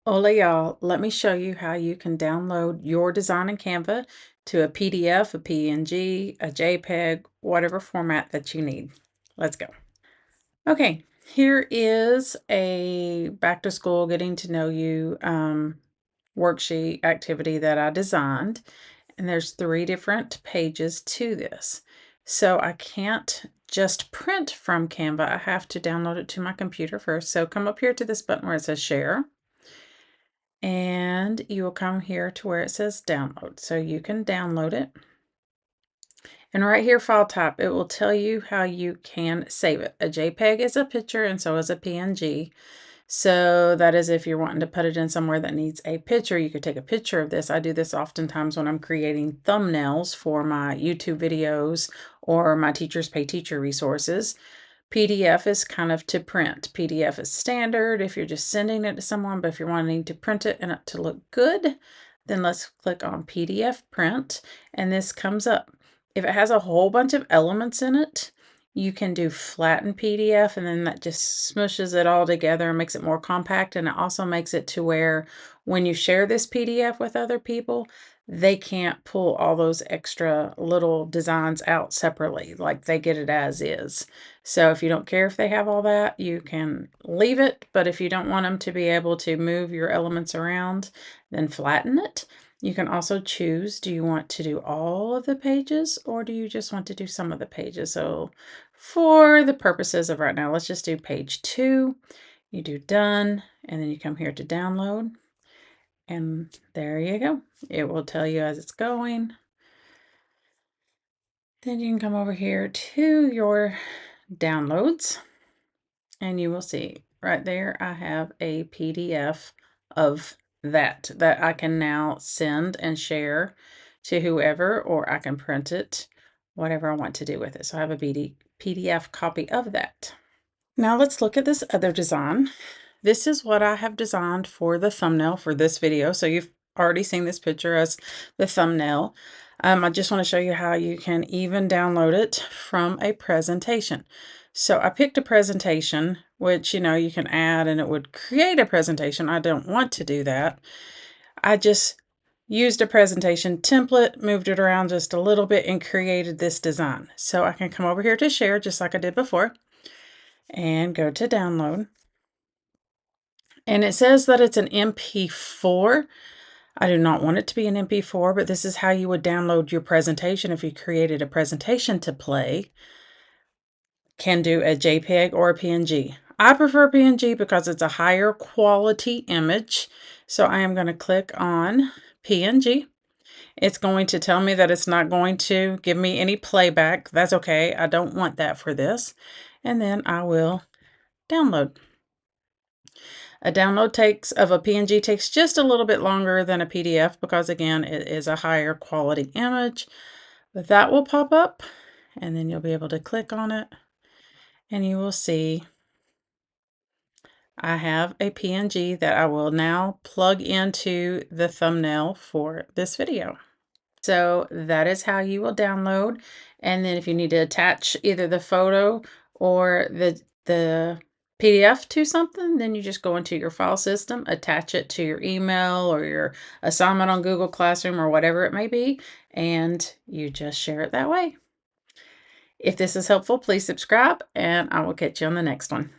Hola y'all, let me show you how you can download your design in Canva to a PDF, a PNG, a JPEG, whatever format that you need. Let's go. Okay, here is a back to school getting to know you worksheet activity that I designed. And there's 3 different pages to this. So I can't just print from Canva. I have to download it to my computer first. So come up here to this button where it says share. And you will come here to where it says download. So you can download it. And right here, file type, it will tell you how you can save it. A JPEG is a picture and so is a PNG. So that is if you're wanting to put it in somewhere that needs a picture, you could take a picture of this. I do this oftentimes when I'm creating thumbnails for my YouTube videos or my Teachers Pay Teacher resources. PDF is kind of to print. PDF is standard if you're just sending it to someone, but if you're wanting to print it and it to look good, then let's click on PDF print, and this comes up. If it has a whole bunch of elements in it, you can do flatten PDF, and then that just smushes it all together and makes it more compact, and it also makes it to where when you share this PDF with other people, they can't pull all those extra little designs out separately, like they get it as is. So if you don't care if they have all that, you can leave it, but if you don't want them to be able to move your elements around, then flatten it. You can also choose, do you want to do all of the pages or do you just want to do some of the pages? So for the purposes of right now, let's just do page 2. You do done, and then you come here to download. And there you go. It will tell you as it's going. Then you can come over here to your downloads and you will see right there I have a PDF of that I can now send and share to whoever, or I can print it, whatever I want to do with it. So I have a PDF copy of that. Now let's look at this other design. This is what I have designed for the thumbnail for this video. So you've already seen this picture as the thumbnail. I just want to show you how you can even download it from a presentation. So I picked a presentation, which, you know, you can add and it would create a presentation. I don't want to do that. I just used a presentation template, moved it around just a little bit and created this design. So I can come over here to share just like I did before and go to download. And it says that it's an MP4. I do not want it to be an MP4, but this is how you would download your presentation if you created a presentation to play. Can do a JPEG or a PNG. I prefer PNG because it's a higher quality image. So I am going to click on PNG. It's going to tell me that it's not going to give me any playback. That's okay. I don't want that for this. And then I will download. A download of a PNG takes just a little bit longer than a PDF because, again, it is a higher quality image. But that will pop up, and then you'll be able to click on it, and you will see I have a PNG that I will now plug into the thumbnail for this video. So that is how you will download. And then if you need to attach either the photo or the PDF to something, then you just go into your file system, attach it to your email or your assignment on Google Classroom or whatever it may be, and you just share it that way. If this is helpful, please subscribe, and I will catch you on the next one.